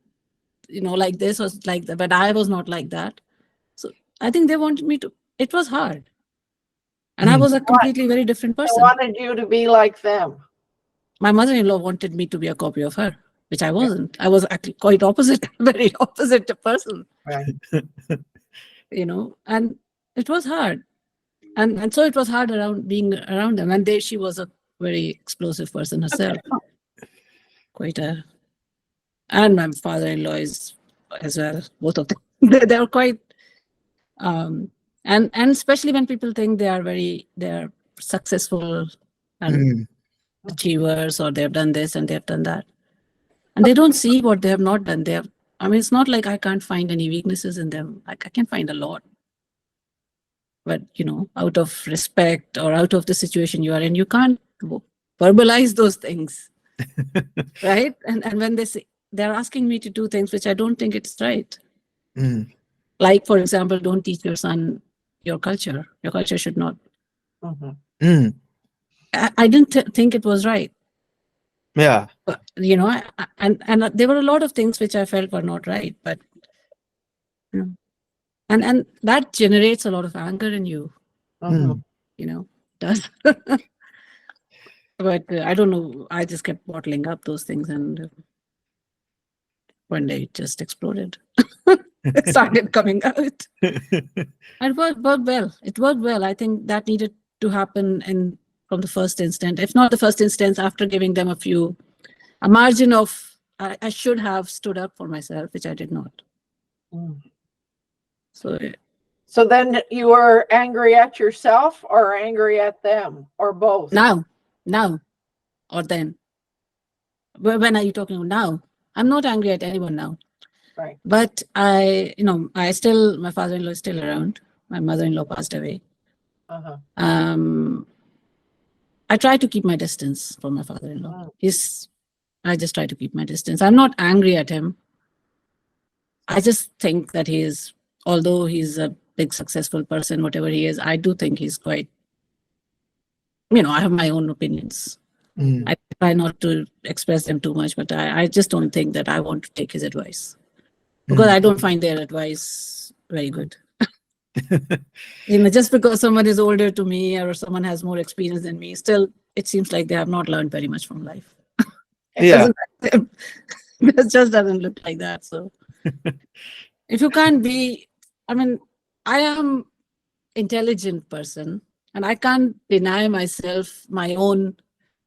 Speaker 2: like this or like that? But I was not like that. So I think they wanted me to, it was hard. And I
Speaker 1: mm.
Speaker 2: was a completely very different
Speaker 3: They
Speaker 2: person.
Speaker 3: wanted you to be like them.
Speaker 2: My mother-in-law wanted me to be a copy of her, which I wasn't. I was actually quite opposite, very opposite person,
Speaker 3: Right.
Speaker 2: and it was hard. And so it was hard being around them. And she was a very explosive person herself, and my father-in-law is as well, both of them. They were quite, and especially when people think they're successful and
Speaker 1: Mm,
Speaker 2: achievers, or they've done this and they've done that. And they don't see what they have not done. It's not like I can't find any weaknesses in them. Like I can find a lot. But, out of respect or out of the situation you are in, you can't verbalize those things. Right? And when they're asking me to do things which I don't think it's right.
Speaker 1: mm,
Speaker 2: Like, for example, don't teach your son your culture. Your culture should not.
Speaker 1: mm.
Speaker 2: I didn't think it was right.
Speaker 1: Yeah.
Speaker 2: But, and there were a lot of things which I felt were not right. But And that generates a lot of anger in you,
Speaker 3: Mhm.
Speaker 2: does. But I don't know. I just kept bottling up those things, and one day it just exploded. It started coming out. And worked well. It worked well. I think that needed to happen from the first instant. If not the first instance, after giving them a margin of, I should have stood up for myself, which I did not.
Speaker 3: Mm.
Speaker 2: So
Speaker 3: So then you were angry at yourself or angry at them or both?
Speaker 2: now, or then. When are you talking about now? I'm not angry at anyone now.
Speaker 3: Right.
Speaker 2: But my father-in-law is still around. My mother-in-law passed away.
Speaker 3: Uh-huh.
Speaker 2: I try to keep my distance from my father-in-law.
Speaker 3: Mm.
Speaker 2: I just try to keep my distance. I'm not angry at him. I just think that although he's a big successful person, whatever he is, I do think he's quite, I have my own opinions. I try not to express them too much, but I just don't think that I want to take his advice, because I don't find their advice very good. Just because someone is older to me or someone has more experience than me, still it seems like they have not learned very much from life. It just doesn't look like that. So if you can't I am intelligent person, and I can't deny myself my own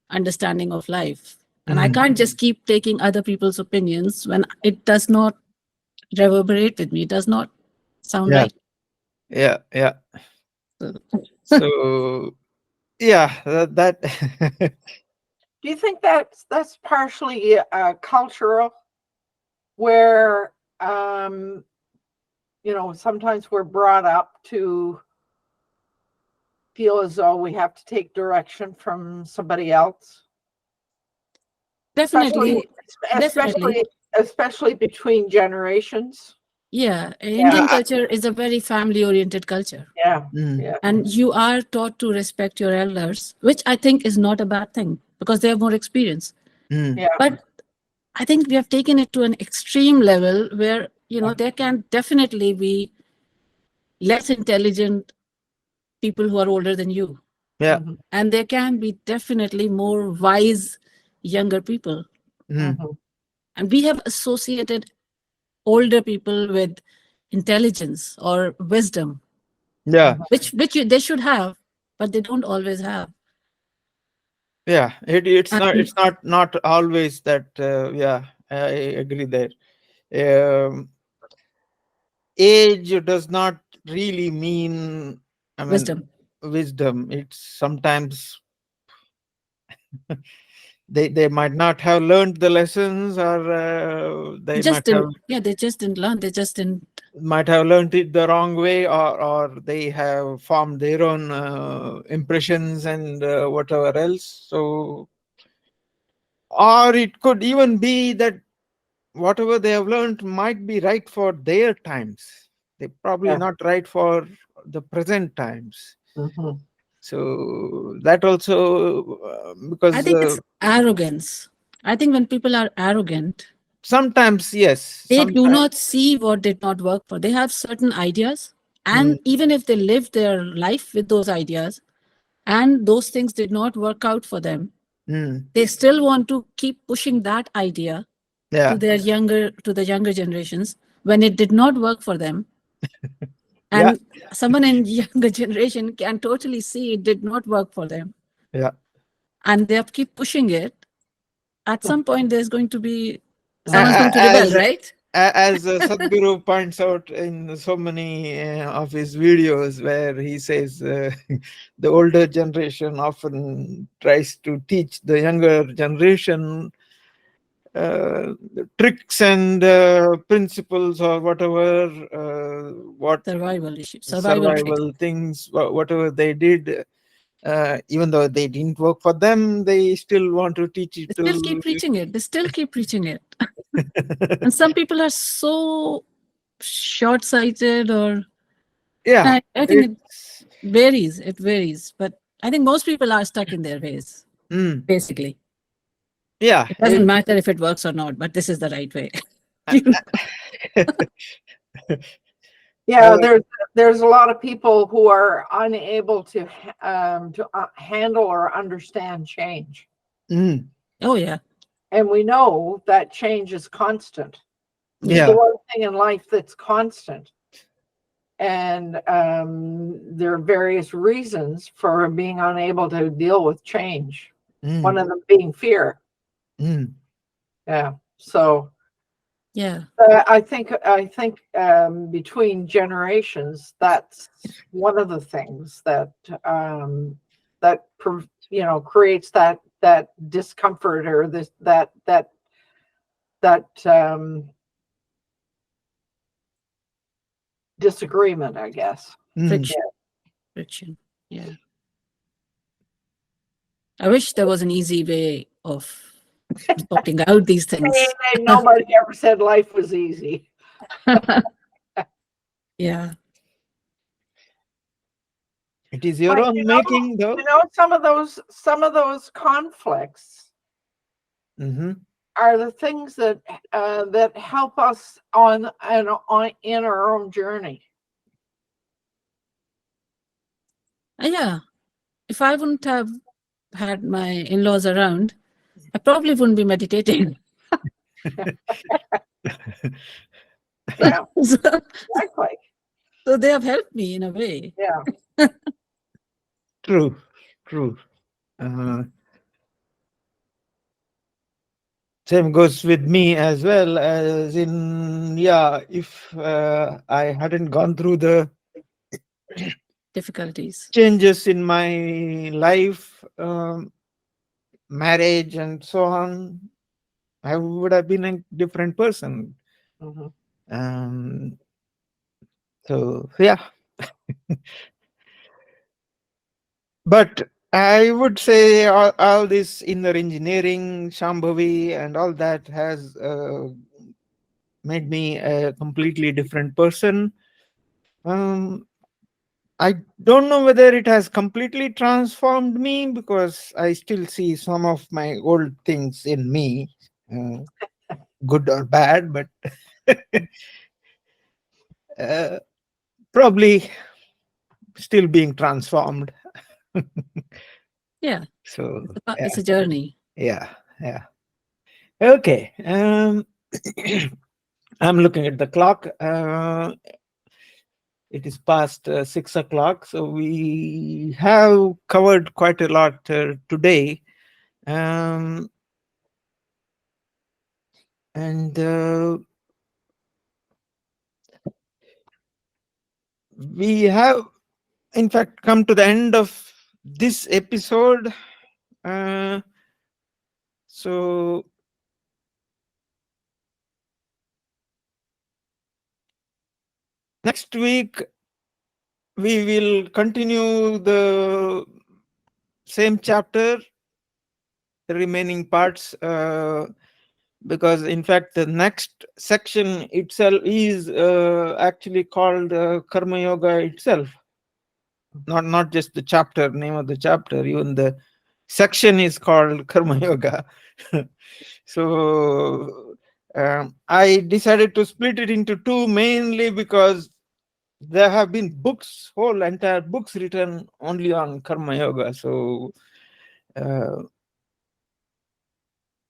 Speaker 2: understanding of life. And I can't just keep taking other people's opinions when it does not reverberate with me. It does not sound right.
Speaker 1: Yeah.
Speaker 2: So,
Speaker 1: So that
Speaker 3: Do you think that's partially cultural, where sometimes we're brought up to feel as though we have to take direction from somebody else?
Speaker 2: definitely.
Speaker 3: Especially between generations.
Speaker 2: Yeah, Indian culture is a very family-oriented culture.
Speaker 3: Yeah.
Speaker 2: And you are taught to respect your elders, which I think is not a bad thing because they have more experience.
Speaker 3: Yeah.
Speaker 2: But I think we have taken it to an extreme level where, there can definitely be less intelligent people who are older than you.
Speaker 1: Yeah.
Speaker 3: Mhm.
Speaker 2: And there can be definitely more wise younger people.
Speaker 3: Mhm.
Speaker 2: And we have associated older people with intelligence or wisdom,
Speaker 1: Yeah.
Speaker 2: which they should have, but they don't always have.
Speaker 1: Yeah. It's
Speaker 2: And
Speaker 1: not always that. I agree there. Age does not really mean,
Speaker 2: wisdom.
Speaker 1: wisdom. It's sometimes they might not have learned the lessons, or they
Speaker 2: Just didn't, they just didn't learn. They just didn't.
Speaker 1: might have learned it the wrong way, or they have formed their own impressions and whatever else. So, or it could even be that whatever they have learned might be right for their times. They probably not right for the present times.
Speaker 3: Mhm.
Speaker 1: So that also because
Speaker 2: I think it's arrogance. I think when people are arrogant,
Speaker 1: sometimes, yes,
Speaker 2: they do
Speaker 1: sometimes.
Speaker 2: not see what did not work for. They have certain ideas. And even if they live their life with those ideas and those things did not work out for them, they still want to keep pushing that idea to the younger generations when it did not work for them. And someone in younger generation can totally see it did not work for them.
Speaker 1: Yeah.
Speaker 2: And they keep pushing it. At some point, there's going to be someone's going to rebel, right?
Speaker 1: As Sadhguru points out in so many of his videos, where he says the older generation often tries to teach the younger generation tricks and principles or whatever, what
Speaker 2: survival
Speaker 1: things, whatever they did. Even though they didn't work for them, they still want to teach it
Speaker 2: They still keep preaching it. They still keep preaching it. And some people are so short-sighted, or I think it varies. It varies. But I think most people are stuck in their ways, basically.
Speaker 1: Yeah.
Speaker 2: It doesn't matter if it works or not, but this is the right way.
Speaker 3: Yeah, there's a lot of people who are unable to handle or understand change,
Speaker 1: Mm,
Speaker 2: Oh, yeah.
Speaker 3: and we know that change is constant. It's
Speaker 1: yeah.
Speaker 3: the one thing in life that's constant, and there are various reasons for being unable to deal with change. One
Speaker 1: Mm,
Speaker 3: of them being fear.
Speaker 1: mm,
Speaker 3: Yeah. So
Speaker 2: Yeah.
Speaker 3: I think between generations, that's one of the things that creates that discomfort or that disagreement, I guess.
Speaker 1: mm.
Speaker 2: Friction. Friction. Yeah. I wish there was an easy way of sorting out these things.
Speaker 3: And nobody ever said life was easy.
Speaker 2: Yeah.
Speaker 1: It is your
Speaker 3: But
Speaker 1: own making, though.
Speaker 3: some of those conflicts
Speaker 1: Mm-hmm.
Speaker 3: are the things that help us on in our own journey.
Speaker 2: Yeah. If I wouldn't have had my in-laws around, I probably wouldn't be meditating.
Speaker 3: Yeah,
Speaker 2: so,
Speaker 3: exactly.
Speaker 2: so they have helped me in a way.
Speaker 3: Yeah.
Speaker 1: True, true. Same goes with me as well, as in, yeah, if I hadn't gone through the
Speaker 2: Difficulties.
Speaker 1: changes in my life, marriage, and so on, I would have been a different person.
Speaker 3: Mhm.
Speaker 1: So, yeah. But I would say all this inner engineering, Shambhavi, and all that has made me a completely different person. I don't know whether it has completely transformed me, because I still see some of my old things in me, good or bad, but probably still being transformed.
Speaker 2: Yeah.
Speaker 1: So,
Speaker 2: It's a journey.
Speaker 1: yeah. Okay. I'm looking at the clock. It is past 6 o'clock, so we have covered quite a lot today. And we have, in fact, come to the end of this episode. So next week we will continue the same chapter, the remaining parts, because in fact the next section itself is actually called Karma Yoga itself. Not just the chapter, name of the chapter, even the section is called Karma Yoga. So I decided to split it into two, mainly because there have been whole entire books written only on Karma Yoga. So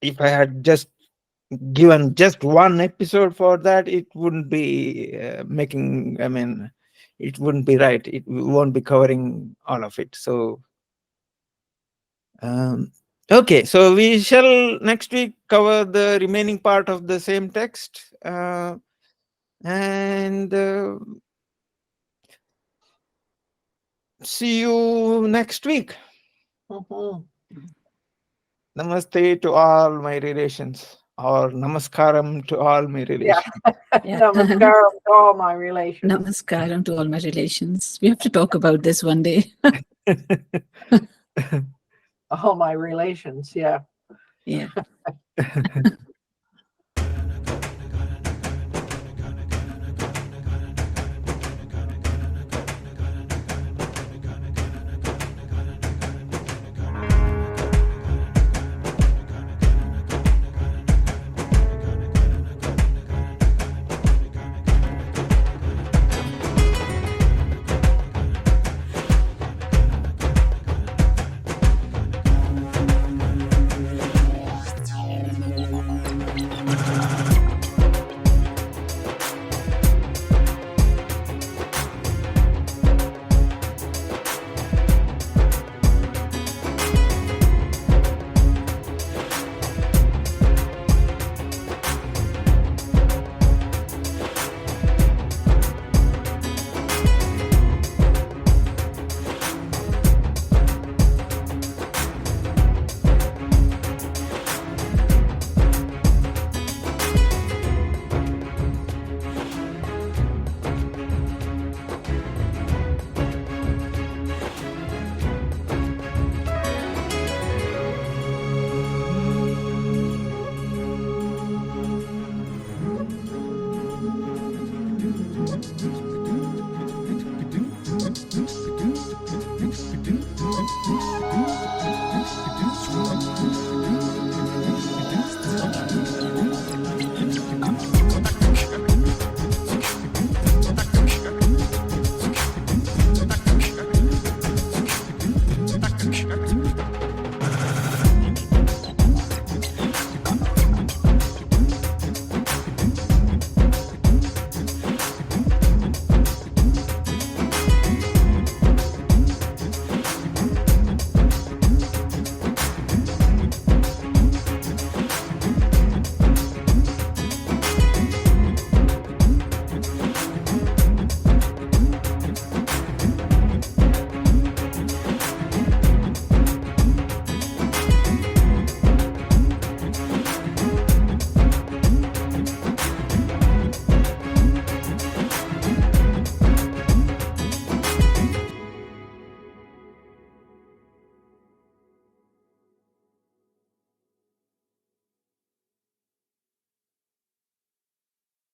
Speaker 1: if I had just given just one episode for that, it wouldn't be it wouldn't be right. It won't be covering all of it. So okay, so we shall next week cover the remaining part of the same text, and see you next week.
Speaker 3: Mhm.
Speaker 1: Namaste to all my relations, or namaskaram to all my relations.
Speaker 2: Yeah.
Speaker 3: Namaskaram to all my relations.
Speaker 2: Namaskaram to all my relations. We have to talk about this one day.
Speaker 3: All my relations. Yeah.
Speaker 2: Yeah.